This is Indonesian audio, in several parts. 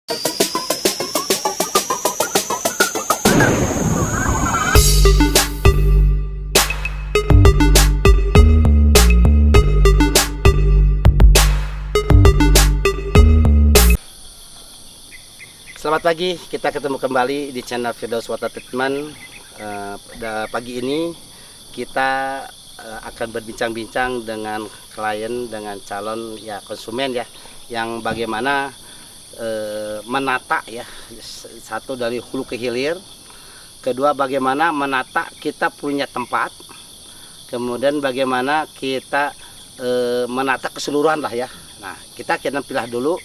Selamat pagi, kita ketemu kembali di channel Firdaus Water Treatment. Pagi ini kita akan berbincang-bincang dengan klien, dengan calon konsumen yang bagaimana menata satu dari hulu ke hilir, kedua bagaimana menata kita punya tempat, kemudian bagaimana kita menata keseluruhan Nah, kita akan pilih dulu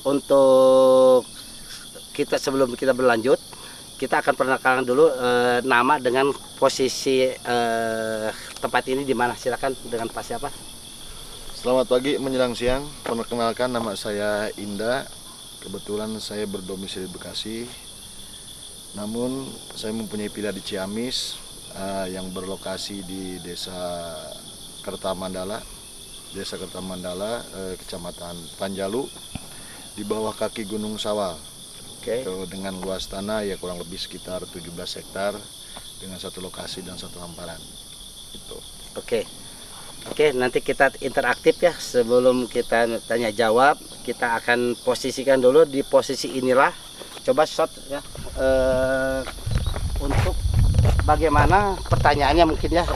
untuk sebelum kita berlanjut, kita akan perkenalkan dulu nama dengan posisi tempat ini di mana. Silakan dengan Pak siapa? Selamat pagi menjelang siang. Perkenalkan, nama saya Inda. Kebetulan saya berdomisili di Bekasi. Namun saya mempunyai villa di Ciamis yang berlokasi di Desa Kertamandala, Kecamatan Panjalu, di bawah kaki Gunung Sawal. Dengan luas tanah kurang lebih sekitar 17 hektar dengan satu lokasi dan satu hamparan. Oke, nanti kita interaktif ya. Sebelum kita tanya jawab, kita akan posisikan dulu di posisi inilah. Coba shot ya. Untuk bagaimana pertanyaannya mungkin ya,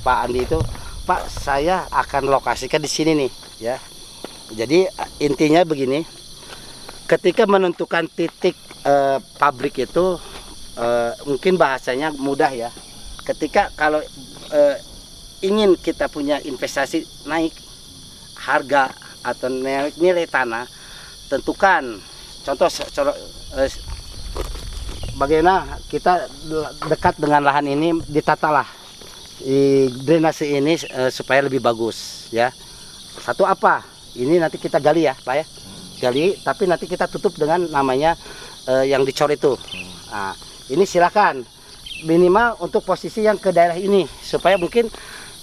Pak Andi itu, Pak, saya akan lokasikan di sini nih ya. Jadi intinya begini. Ketika menentukan titik pabrik itu mungkin bahasanya mudah ya. Ketika kalau ingin kita punya investasi naik harga atau nilai tanah, tentukan contoh bagaimana kita dekat dengan lahan ini, ditatalah drainase ini supaya lebih bagus ya. Satu apa? Ini nanti kita gali ya, Pak ya. Gali, tapi nanti kita tutup dengan namanya yang dicor itu. Nah, ini silakan minimal untuk posisi yang ke daerah ini supaya mungkin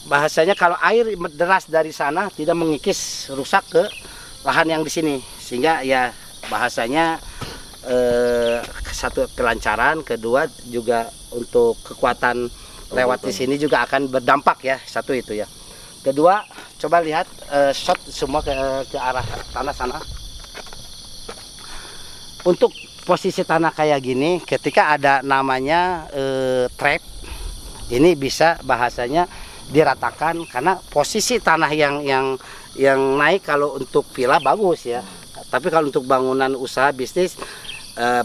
bahasanya kalau air deras dari sana tidak mengikis rusak ke lahan yang di sini, sehingga ya bahasanya satu kelancaran, kedua juga untuk kekuatan lewat di sini juga akan berdampak ya, satu itu ya. Kedua, coba lihat shot semua ke arah tanah sana. Untuk posisi tanah kayak gini, ketika ada namanya trap, ini bisa bahasanya diratakan karena posisi tanah yang naik kalau untuk villa bagus ya. Tapi kalau untuk bangunan usaha bisnis,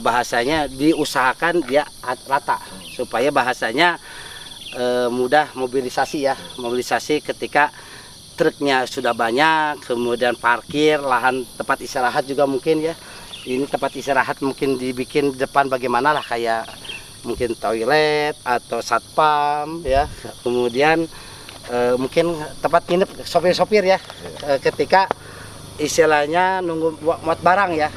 bahasanya diusahakan dia rata supaya bahasanya mudah mobilisasi ya. Mobilisasi ketika truknya sudah banyak, kemudian parkir, lahan tempat istirahat juga mungkin ya. Ini tempat istirahat mungkin dibikin depan bagaimana lah, kayak mungkin toilet atau satpam ya. Kemudian mungkin tempat nginep sopir-sopir ya, ketika istilahnya nunggu muat barang ya,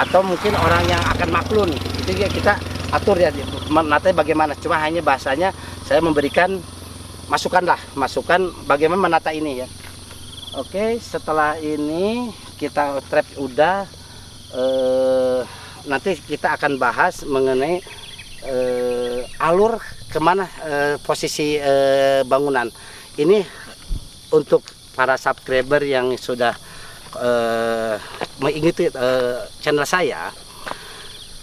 atau mungkin orang yang akan maklun, itu ya kita atur ya menatanya bagaimana. Cuma hanya bahasanya saya memberikan masukan bagaimana menata ini ya. Oke, setelah ini kita trap udah. Nanti kita akan bahas mengenai alur kemana posisi bangunan ini. Untuk para subscriber yang sudah mengikuti channel saya,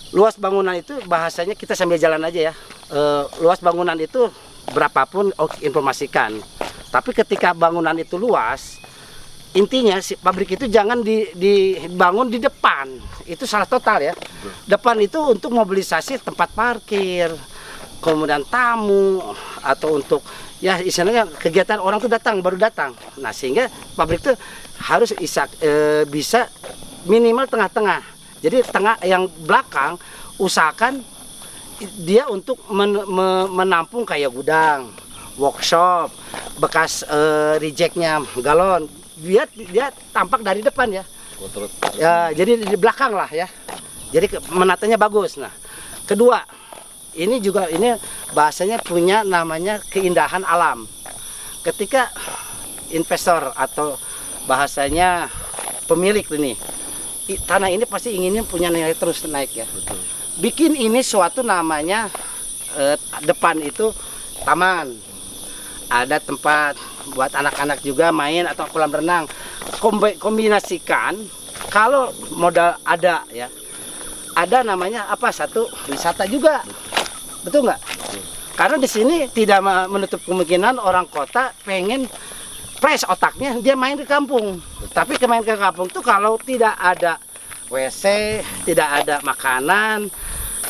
luas bangunan itu bahasanya kita sambil jalan aja ya. Luas bangunan itu berapapun informasikan, tapi ketika bangunan itu luas, intinya si pabrik itu jangan dibangun di depan, itu salah total ya. Depan itu untuk mobilisasi tempat parkir, kemudian tamu, atau untuk ya istilahnya kegiatan orang tuh baru datang. Nah, sehingga pabrik itu harus bisa minimal tengah-tengah. Jadi tengah yang belakang usahakan dia untuk menampung kayak gudang, workshop, bekas rejectnya galon. Dia tampak dari depan ya. Ya, jadi di belakang lah ya. Jadi menatanya bagus. Nah, kedua, ini bahasanya punya namanya keindahan alam. Ketika investor atau bahasanya pemilik ini tanah ini pasti inginnya punya nilai terus naik ya. Betul. Bikin ini suatu namanya depan itu taman, ada tempat buat anak-anak juga main atau kolam renang. Kombinasikan kalau modal ada ya, ada namanya apa, satu wisata juga, betul nggak? Karena di sini tidak menutup kemungkinan orang kota pengen fresh otaknya dia main ke kampung. Tapi main ke kampung tuh kalau tidak ada WC, tidak ada makanan,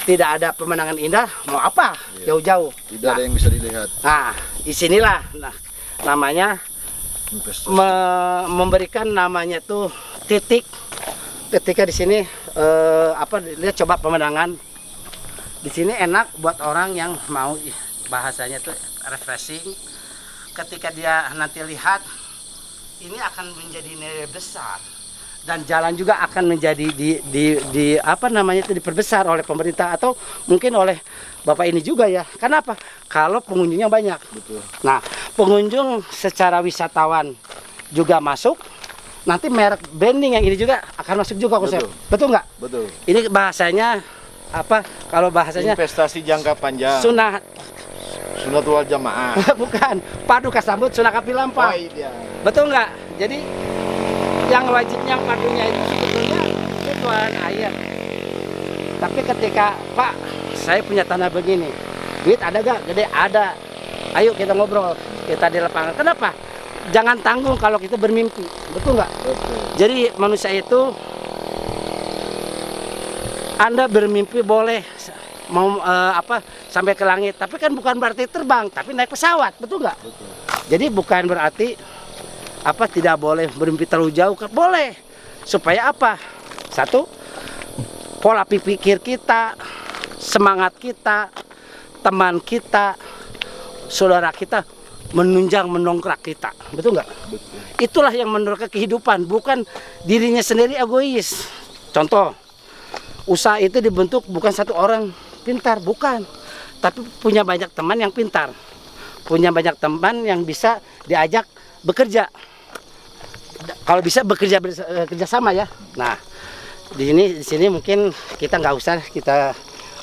tidak ada pemandangan indah, mau apa? Jauh-jauh. Tidak ada yang bisa dilihat. Nah, disinilah namanya memberikan namanya tuh titik. Ketika di sini lihat coba pemandangan. Di sini enak buat orang yang mau bahasanya tuh refreshing. Ketika dia nanti lihat, ini akan menjadi nilai besar dan jalan juga akan menjadi diperbesar oleh pemerintah atau mungkin oleh Bapak ini juga ya. Kenapa? Kalau pengunjungnya banyak. Betul. Nah, pengunjung secara wisatawan juga masuk. Nanti merek branding yang ini juga akan masuk juga konsep. Betul nggak? Betul. Ini bahasanya apa? Kalau bahasanya investasi jangka panjang. Sunatul jamaah. Bukan, padu kasambut sunah kapi lampah. Oh, iya. Betul nggak? Jadi yang wajibnya padunya itu sebetulnya tuan air. Tapi ketika Pak, saya punya tanah begini, duit ada gak? Gede ada. Ayo kita ngobrol, kita di lapangan. Kenapa? Jangan tanggung kalau kita bermimpi, betul nggak? Betul. Jadi manusia itu Anda bermimpi boleh mau sampai ke langit, tapi kan bukan berarti terbang, tapi naik pesawat, betul nggak? Betul. Jadi bukan berarti tidak boleh bermimpi terlalu jauh, boleh. Supaya apa? Satu, pola pikir kita, semangat kita, teman kita, saudara kita menunjang mendongkrak kita, betul nggak? Betul. Itulah yang mendongkrak kehidupan, bukan dirinya sendiri egois. Contoh, usaha itu dibentuk bukan satu orang pintar, bukan, tapi punya banyak teman yang pintar, punya banyak teman yang bisa diajak bekerja. Kalau bisa bekerja sama ya. Nah, di sini mungkin kita nggak usah kita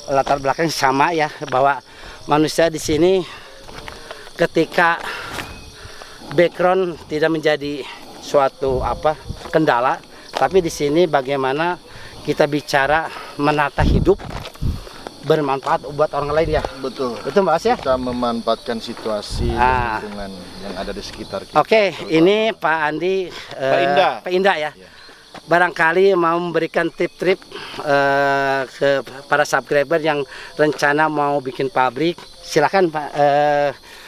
latar belakang sama ya, bahwa manusia di sini ketika background tidak menjadi suatu kendala, tapi di sini bagaimana kita bicara menata hidup bermanfaat buat orang lain ya. Betul. Betul Mbak As ya? Kita memanfaatkan situasi dan lingkungan yang ada di sekitar kita. Oke, ini Pak Andi, Pak Indah ya. Barangkali mau memberikan tip-tip ke para subscriber yang rencana mau bikin pabrik, silakan Pak.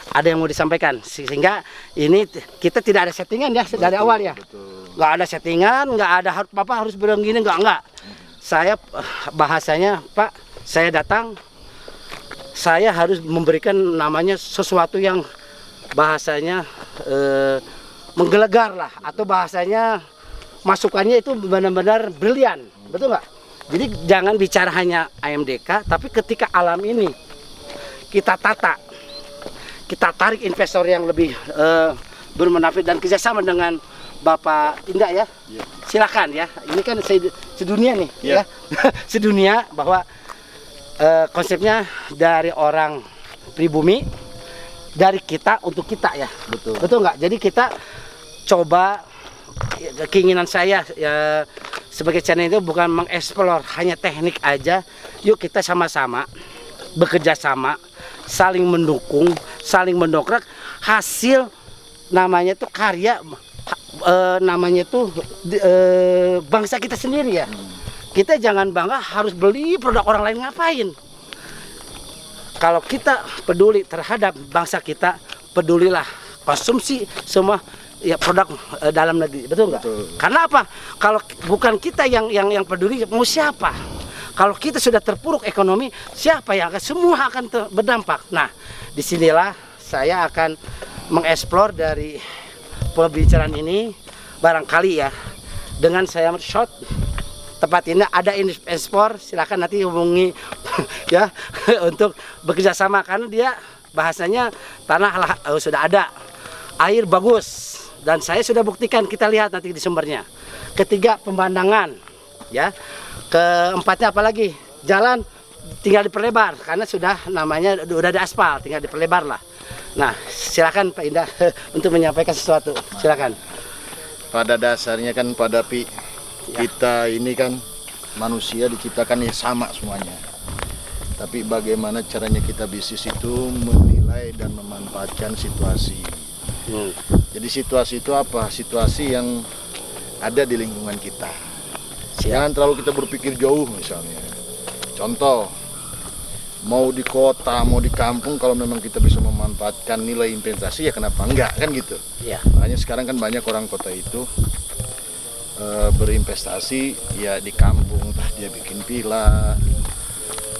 Ada yang mau disampaikan sehingga ini kita tidak ada settingan ya dari awal ya. Betul. Nggak ada settingan, nggak ada harus bilang gini, nggak. Saya bahasanya Pak, saya datang, saya harus memberikan namanya sesuatu yang bahasanya menggelegar lah, atau bahasanya masukannya itu benar-benar brilian, betul nggak? Jadi jangan bicara hanya AMDK, tapi ketika alam ini kita tata, kita tarik investor yang lebih bermanfaat dan kerjasama dengan Bapak Indah ya. Yeah. Silakan ya. Ini kan sedunia nih Yeah. ya. Sedunia bahwa konsepnya dari orang pribumi, dari kita untuk kita ya. Betul. Betul nggak? Jadi kita coba, keinginan saya ya sebagai channel itu bukan mengeksplor hanya teknik aja. Yuk kita sama-sama bekerja sama, saling mendukung, saling mendongkrak hasil namanya itu karya, namanya itu bangsa kita sendiri ya. Kita jangan bangga harus beli produk orang lain, ngapain? Kalau kita peduli terhadap bangsa kita, pedulilah konsumsi semua ya produk dalam negeri, betul nggak? Betul. Karena apa? Kalau bukan kita yang peduli, mau siapa? Kalau kita sudah terpuruk ekonomi, siapa yang semua akan berdampak. Nah, disinilah saya akan mengeksplor dari pembicaraan ini, barangkali ya dengan saya shot tempat ini ada investor, silakan nanti hubungi ya untuk bekerja sama, karena dia bahasanya tanah sudah ada, air bagus, dan saya sudah buktikan, kita lihat nanti di sumbernya. Ketiga, pemandangan ya. Keempatnya apalagi? Jalan tinggal diperlebar karena sudah namanya udah ada aspal, tinggal diperlebar lah. Nah, silakan Pak Indah untuk menyampaikan sesuatu. Silakan. Pada dasarnya kan Pak Dapi, kita ini kan manusia diciptakan ya sama semuanya. Tapi bagaimana caranya kita bisnis itu menilai dan memanfaatkan situasi. Jadi situasi itu apa? Situasi yang ada di lingkungan kita. Jangan terlalu kita berpikir jauh misalnya. Contoh, mau di kota, mau di kampung, kalau memang kita bisa memanfaatkan nilai investasi ya kenapa enggak, kan gitu. Ya. Makanya sekarang kan banyak orang kota itu berinvestasi ya di kampung, entah dia bikin villa,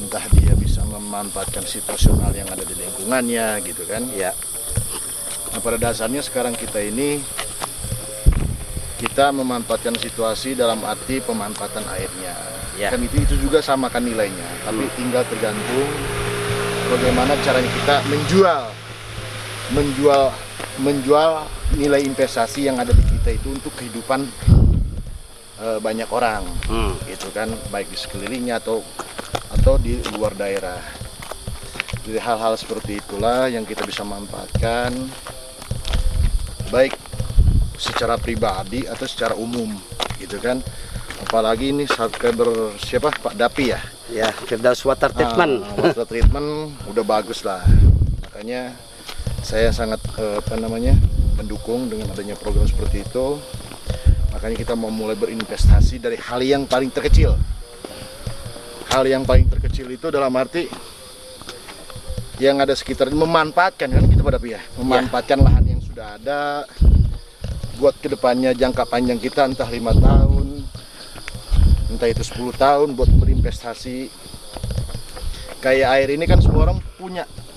entah dia bisa memanfaatkan situasional yang ada di lingkungannya gitu kan. Ya. Nah, pada dasarnya sekarang kita ini kita memanfaatkan situasi dalam arti pemanfaatan airnya. Ya. Kan itu juga sama kan nilainya, tapi tinggal tergantung bagaimana caranya kita menjual nilai investasi yang ada di kita itu untuk kehidupan banyak orang, gitu kan, baik di sekelilingnya atau di luar daerah. Jadi hal-hal seperti itulah yang kita bisa manfaatkan, baik secara pribadi atau secara umum, gitu kan. Apalagi ini subscriber siapa, Pak Dapi ya? Ya, Firdaus Water Treatment. Water treatment udah bagus lah. Makanya saya sangat mendukung dengan adanya program seperti itu. Makanya kita mau mulai berinvestasi dari hal yang paling terkecil. Hal yang paling terkecil itu dalam arti yang ada sekitar, memanfaatkan kan kita Pak Dapi ya, memanfaatkan lahan yang sudah ada buat kedepannya jangka panjang kita, entah 5 tahun, entah itu 10 tahun, buat berinvestasi. Kayak air ini kan semua orang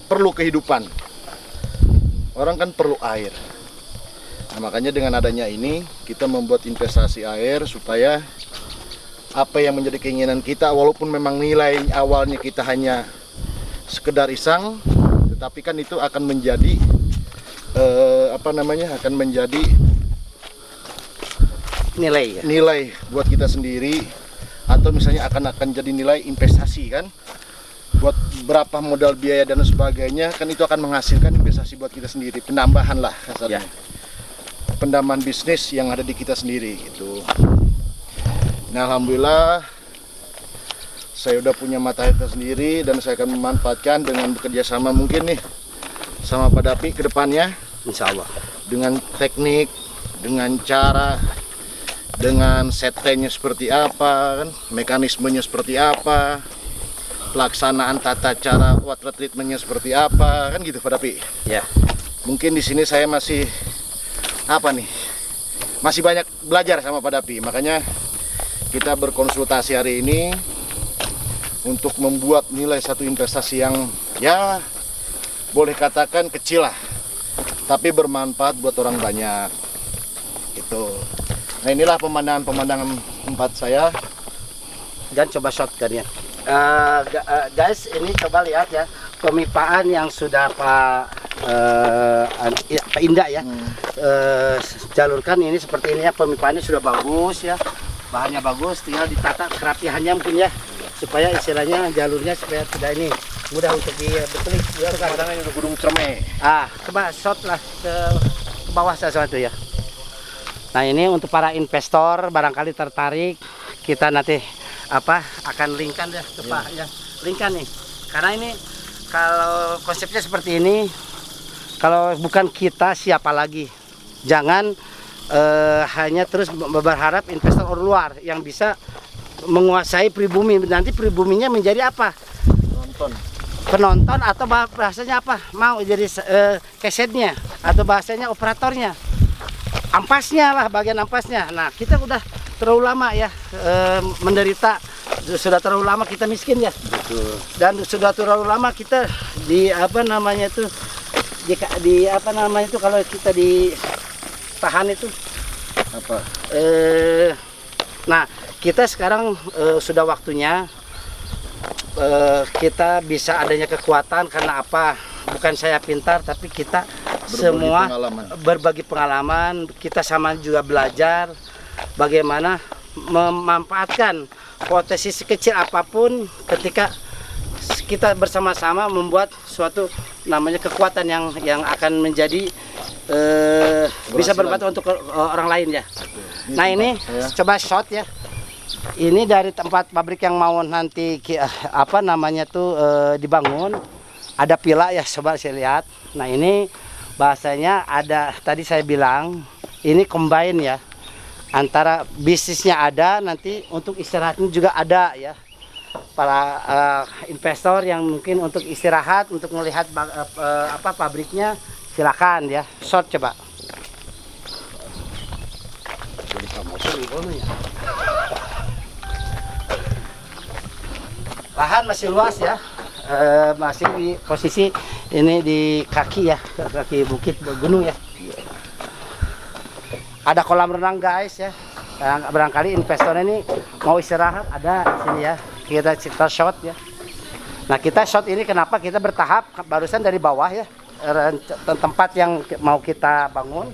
perlu kehidupan. Orang kan perlu air. Nah, makanya dengan adanya ini kita membuat investasi air supaya apa yang menjadi keinginan kita, walaupun memang nilai awalnya kita hanya sekedar iseng, tetapi kan itu akan menjadi akan menjadi nilai buat kita sendiri, atau misalnya akan jadi nilai investasi kan, buat berapa modal biaya dan sebagainya, kan itu akan menghasilkan investasi buat kita sendiri, penambahan lah kasarnya, penambahan bisnis yang ada di kita sendiri gitu. Nah, alhamdulillah saya udah punya mata air sendiri dan saya akan memanfaatkan dengan bekerja sama mungkin nih sama Pak Dapi ke depannya, Insya Allah, dengan teknik, dengan cara, dengan settingnya seperti apa, kan, mekanismenya seperti apa, pelaksanaan tata cara water treatmentnya seperti apa, kan gitu Pak Dapi. ya. Mungkin di sini saya masih masih banyak belajar sama Pak Dapi, makanya kita berkonsultasi hari ini untuk membuat nilai satu investasi yang ya boleh katakan kecil lah, tapi bermanfaat buat orang banyak gitu. Nah, inilah pemandangan tempat saya. Dan coba shotgunnya. Guys, ini coba lihat ya pemipaan yang sudah Pak Indah ya jalurkan. Ini seperti ini ya, pemipaannya sudah bagus ya, bahannya bagus, tinggal ditata kerapihannya mungkin ya, supaya istilahnya jalurnya supaya tidak ini mudah untuk dibetelik. Pemandangan udah Gunung Cermai. Coba shot lah ke bawah sesuatu ya. Nah, ini untuk para investor barangkali tertarik, kita nanti akan linkkan ya ke Pak ya, linkkan nih. Karena ini kalau konsepnya seperti ini, kalau bukan kita siapa lagi? Jangan hanya terus berharap investor luar yang bisa menguasai pribumi. Nanti pribuminya menjadi apa? Penonton atau bahasanya apa? Mau jadi kesetnya atau bahasanya operatornya. Ampasnya lah, bagian ampasnya. Nah, kita udah terlalu lama ya menderita, sudah terlalu lama kita miskin ya. Betul. Dan sudah terlalu lama kita di kalau kita ditahan itu Apa? Nah, kita sekarang sudah waktunya kita bisa adanya kekuatan. Karena apa? Bukan saya pintar, tapi kita semua berbagi pengalaman. Kita sama juga belajar bagaimana memanfaatkan potensi sekecil apapun ketika kita bersama-sama membuat suatu namanya kekuatan yang akan menjadi bisa bermanfaat untuk orang lain ya. Nah ini coba shot ya. Ini dari tempat pabrik yang mau nanti apa namanya tuh dibangun. Ada pila ya, coba saya lihat. Nah ini bahasanya ada, tadi saya bilang ini combine ya, antara bisnisnya ada, nanti untuk istirahatnya juga ada ya. Para investor yang mungkin untuk istirahat, untuk melihat apa pabriknya, silakan ya. Short coba. Lahan masih luas ya. Masih di posisi ini di kaki ya, kaki bukit gunung ya. Ada kolam renang guys ya. Barangkali investor ini mau istirahat, ada sini ya. Kita shot ya. Nah kita shot ini kenapa kita bertahap, barusan dari bawah ya, tempat yang mau kita bangun,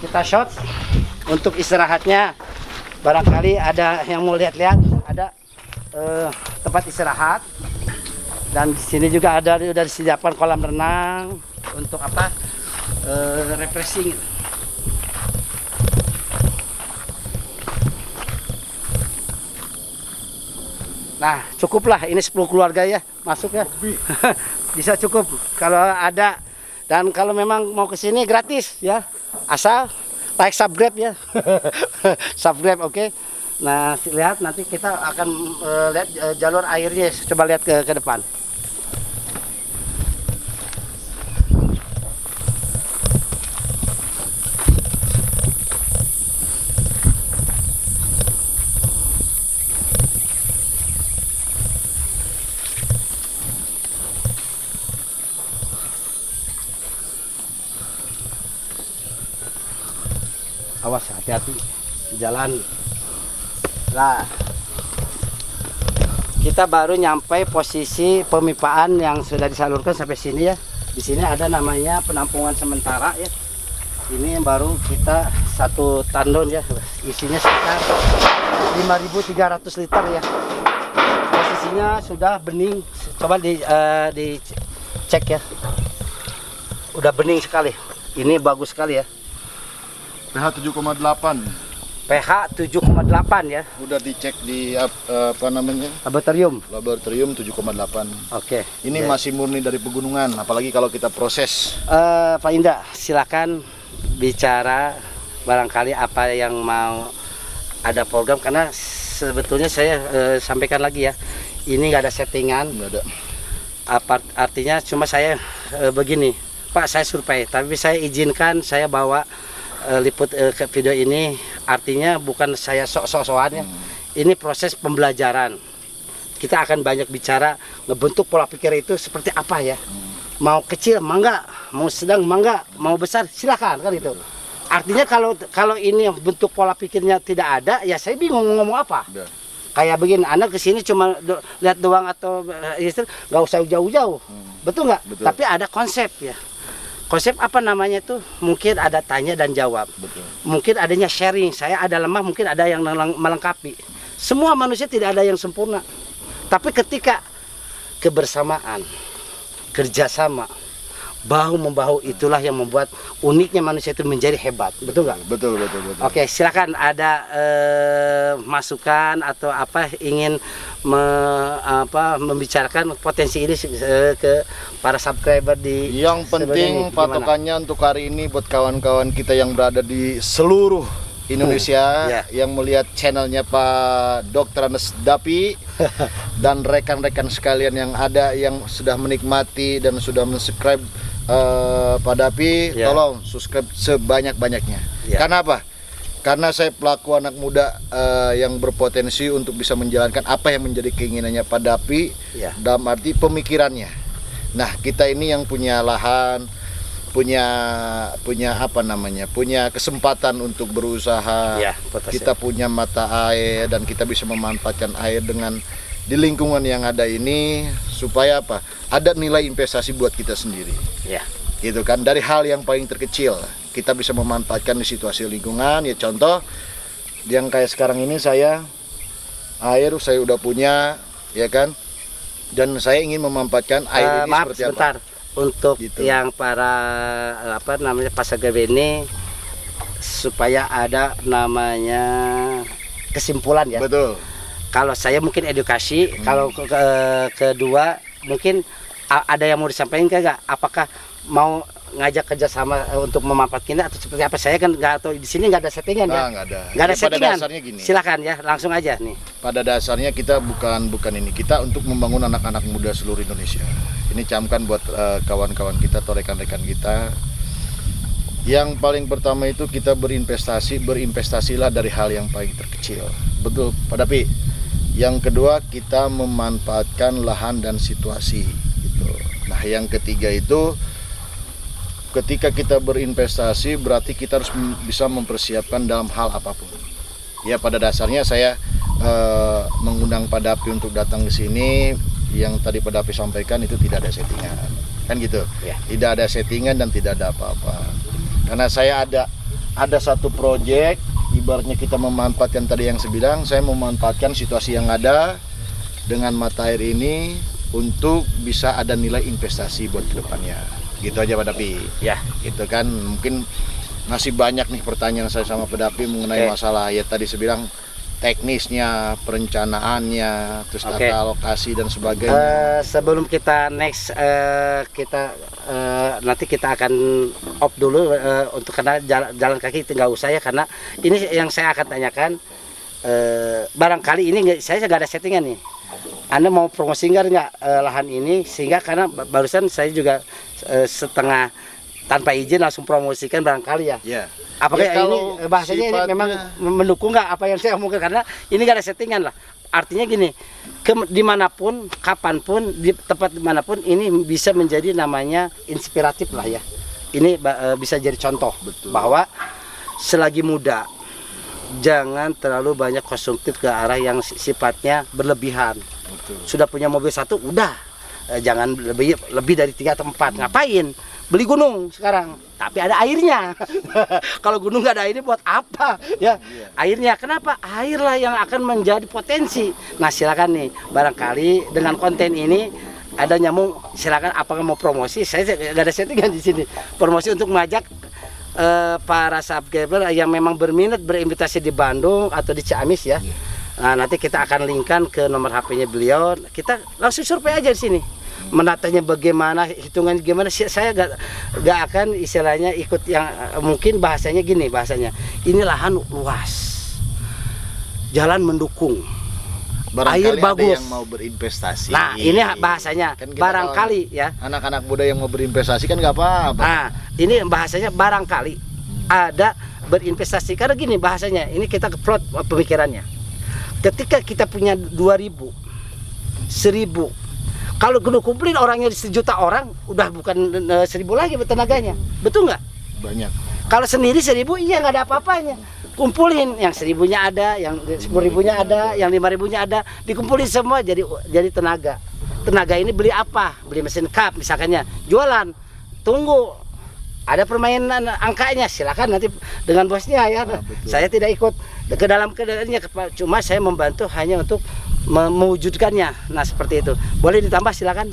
kita shot untuk istirahatnya. Barangkali ada yang mau lihat-lihat, ada tempat istirahat. Dan di sini juga ada udah disediakan kolam renang untuk apa? Refreshing. Nah, cukuplah ini 10 keluarga ya masuk ya. Bisa cukup kalau ada, dan kalau memang mau ke sini gratis ya. Asal like subscribe ya. Subscribe oke. Nah, lihat nanti kita akan lihat jalur airnya. Coba lihat ke depan. Awas, hati-hati di jalan. Nah, kita baru nyampe posisi pemipaan yang sudah disalurkan sampai sini ya. Di sini ada namanya penampungan sementara ya. Ini yang baru kita 1 tandon ya. Isinya sekitar 5.300 liter ya. Posisinya sudah bening. Coba dicek ya. Udah bening sekali. Ini bagus sekali ya. pH 7,8. pH 7,8 ya. Udah dicek di apa namanya? Laboratorium. Laboratorium 7,8. Oke. Ini masih murni dari pegunungan, apalagi kalau kita proses. Pak Indah, silakan bicara barangkali apa yang mau ada program, karena sebetulnya saya sampaikan lagi ya. Ini nggak ada settingan. Nggak ada. Artinya cuma saya begini, Pak, saya survei, tapi saya izinkan saya bawa liput ke video ini, artinya bukan saya sok-sokan ya. Ini proses pembelajaran. Kita akan banyak bicara ngebentuk pola pikir itu seperti apa ya. Mau kecil mangga, mau sedang mangga, mau besar silakan kan itu. Artinya kalau ini bentuk pola pikirnya tidak ada, ya saya bingung ngomong apa. Kayak begini, anak kesini cuma lihat doang atau nggak usah jauh-jauh, betul nggak? Tapi ada konsep ya. Konsep apa namanya itu? Mungkin ada tanya dan jawab. Betul. Mungkin adanya sharing. Saya ada lemah, mungkin ada yang melengkapi. Semua manusia tidak ada yang sempurna. Tapi ketika kebersamaan, kerjasama, bahu-membahu, itulah yang membuat uniknya manusia itu menjadi hebat. Betul nggak? Betul. Oke, silakan ada masukan atau apa ingin membicarakan potensi ini ke para subscriber di. Yang penting patokannya untuk hari ini buat kawan-kawan kita yang berada di seluruh Indonesia yang melihat channelnya Pak Dr. Anes Dapi dan rekan-rekan sekalian yang ada yang sudah menikmati dan sudah mensubscribe Pak Dapi, tolong subscribe sebanyak-banyaknya. Karena apa? Karena saya pelaku anak muda yang berpotensi untuk bisa menjalankan apa yang menjadi keinginannya Pak Dapi, dalam arti pemikirannya. Nah, kita ini yang punya lahan, punya apa namanya, punya kesempatan untuk berusaha. Kita punya mata air dan kita bisa memanfaatkan air dengan di lingkungan yang ada ini supaya apa? Ada nilai investasi buat kita sendiri. Gitu kan, dari hal yang paling terkecil kita bisa memanfaatkan di situasi lingkungan. Ya contoh yang kayak sekarang ini saya udah punya, ya kan? Dan saya ingin memanfaatkan air ini Maaf seperti sebentar, untuk Gitu. yang para pasar ini supaya ada namanya kesimpulan ya. Betul. Kalau saya mungkin edukasi, kalau kedua mungkin ada yang mau disampaikan nggak? Apakah mau ngajak kerjasama untuk memanfaatkan atau seperti apa? Saya kan nggak tahu, di sini nggak ada settingan ya. Nggak ada. Nggak ada Ya, pada settingan. dasarnya gini. Silakan ya, langsung aja nih. Pada dasarnya kita bukan ini. Kita untuk membangun anak-anak muda seluruh Indonesia. Ini camkan buat kawan-kawan kita atau rekan-rekan kita. Yang paling pertama itu kita berinvestasilah dari hal yang paling terkecil. Betul, Pak Dapi. Yang kedua, kita memanfaatkan lahan dan situasi gitu. Nah, yang ketiga itu ketika kita berinvestasi berarti kita harus bisa mempersiapkan dalam hal apapun. Ya, pada dasarnya saya mengundang Pak Dapi untuk datang ke sini. Yang tadi Pak Dapi sampaikan itu tidak ada settingan, kan gitu. Ya. Tidak ada settingan dan tidak ada apa-apa. Karena saya ada satu proyek, ibaratnya kita memanfaatkan tadi yang saya bilang, saya memanfaatkan situasi yang ada dengan mata air ini untuk bisa ada nilai investasi buat kedepannya. Gitu aja Pak Dapi. Ya. Gitu kan, mungkin masih banyak nih pertanyaan saya sama Pak Dapi mengenai masalah ya tadi saya bilang teknisnya, perencanaannya, terus tata alokasi dan sebagainya. Sebelum kita next, nanti kita akan off dulu untuk karena jalan kaki nggak usah ya, karena ini yang saya akan tanyakan. Barangkali ini saya nggak ada settingan nih. Anda mau promosi nggak lahan ini, sehingga karena barusan saya juga setengah tanpa izin langsung promosikan barangkali ya. Ya. Apakah Ya, ini bahasanya ini memang mendukung nggak apa yang saya omongkan, karena ini nggak ada settingan lah. Artinya gini, dimanapun, kapanpun, di tempat dimanapun ini bisa menjadi namanya inspiratif lah ya. Ini bisa jadi contoh. Betul. Bahwa selagi muda jangan terlalu banyak konsumtif ke arah yang sifatnya berlebihan. Betul. Sudah punya mobil satu, udah jangan lebih dari 3 atau 4. Ngapain? Beli gunung sekarang, tapi ada airnya. Kalau gunung nggak ada airnya buat apa ya? Airnya, kenapa? Airlah yang akan menjadi potensi. Nah, silakan nih, barangkali dengan konten ini ada nyambung. Silakan, apakah mau promosi? Saya nggak ada settingan di sini. Promosi untuk mengajak para subscriber yang memang berminat berinvestasi di Bandung atau di Ciamis ya. Nah, nanti kita akan linkkan ke nomor HP-nya beliau. Kita langsung survei aja di sini. Menatanya bagaimana, hitungan gimana, saya gak akan istilahnya ikut yang mungkin bahasanya gini, bahasanya ini lahan luas, jalan mendukung, air bagus, ada yang mau berinvestasi. Nah, ini bahasanya kan barangkali ya, anak-anak muda yang mau berinvestasi kan nggak apa-apa. nah ini bahasanya barangkali ada berinvestasi, karena gini bahasanya, ini kita plot pemikirannya. Ketika kita punya 2.000, 1.000, kalau kumpulin orangnya 1.000.000 orang, udah bukan 1.000 lagi tenaganya, betul nggak? Banyak. Kalau sendiri 1.000, iya nggak ada apa-apanya. Kumpulin, yang 1.000-nya ada, yang 10.000-nya ada, yang 5.000-nya ada, dikumpulin semua jadi tenaga. Tenaga ini beli apa? Beli mesin cup misalkannya, jualan. Tunggu, ada permainan angkanya, silakan nanti dengan bosnya ya. Saya tidak ikut ke dalam keadaannya, cuma saya membantu hanya untuk mewujudkannya. Nah, seperti itu. Boleh ditambah, silakan.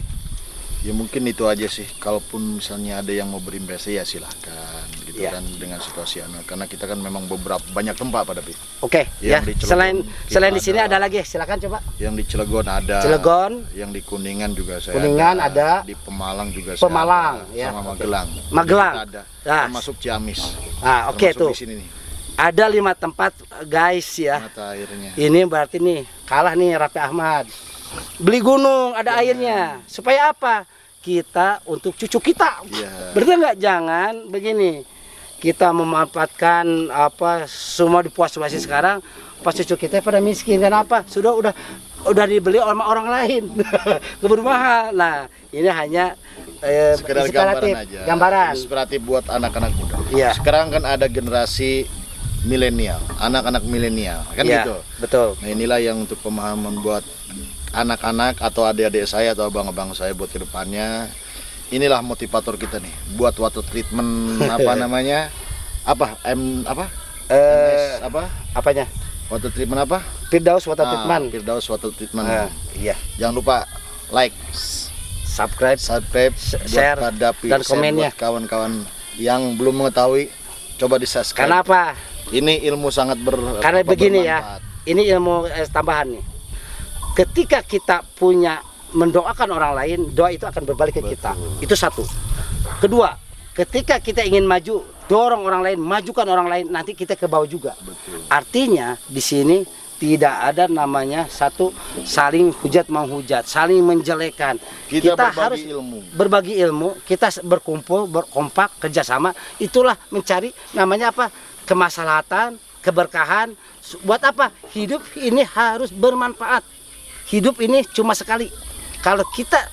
Ya mungkin itu aja sih. Kalaupun misalnya ada yang mau berinvestasi ya silahkan gitu Ya. kan, dengan situasi karena kita kan memang banyak tempat pada Oke, ya. Yang di Cilegon Selain di kita sini ada. ada lagi, silakan coba. Yang di Cilegon ada. Cilegon. Yang di Kuningan juga saya Kuningan ada. Di Pemalang juga Pemalang, saya ada. ya. Sama Magelang. Magelang. Kita ada. Nah. Termasuk Ciamis. Ah, oke Termasuk tuh. Di sini nih Ada 5 tempat guys ya. mata airnya. Ini berarti nih kalah nih Raffi Ahmad. Beli gunung ada airnya. Supaya apa? Kita untuk cucu kita. Iya. Betul nggak? Jangan begini. Kita memanfaatkan apa semua dipuas-puasin sekarang, pas cucu kita pada miskin. Kenapa? Udah dibeli sama orang lain. Keburu mahal. Nah, ini hanya Sekedar inspiratif, gambaran aja. gambaran. Inspiratif buat anak-anak muda. Iya. Sekarang kan ada generasi milenial, anak-anak milenial, kan Iya, gitu. betul. Nah, inilah yang untuk pemahaman buat anak-anak atau adik-adik saya atau abang-abang saya buat kedepannya. Inilah motivator kita nih, buat water treatment apa namanya? MS apa? Apanya? Water treatment apa? Firdaus Water Treatment. Firdaus Water Treatment. Iya. Jangan lupa like, Subscribe, subscribe, share, buat Pak Dapi, dan share komennya. buat kawan-kawan yang belum mengetahui, coba di subscribe. Karena apa? Ini ilmu sangat Karena begini bermanfaat. ya, ini ilmu tambahan nih. Ketika kita punya mendoakan orang lain, doa itu akan berbalik ke kita. Itu satu. Kedua, ketika kita ingin maju, dorong orang lain, majukan orang lain, nanti kita ke bawah juga. Betul. Artinya di sini tidak ada namanya satu saling hujat menghujat, saling menjelekan. Kita berbagi harus ilmu. berbagi ilmu, kita berkumpul, berkompak, kerjasama. Itulah mencari namanya apa? Kemaslahatan, keberkahan. Buat apa? Hidup ini harus bermanfaat. Hidup ini cuma sekali. Kalau kita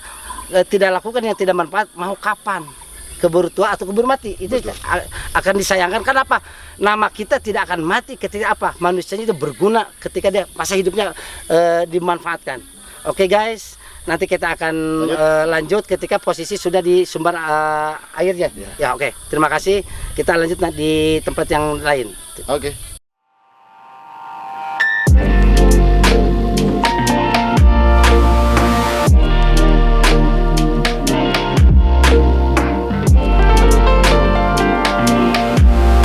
tidak lakukan yang tidak manfaat, mau kapan? Keburu tua atau keburu mati, itu akan disayangkan. Kenapa? Nama kita tidak akan mati ketika apa? Manusianya itu berguna ketika dia masa hidupnya dimanfaatkan. Oke guys, nanti kita akan lanjut ketika posisi sudah di sumber airnya. Ya oke. Terima kasih. Kita lanjut di tempat yang lain. Oke.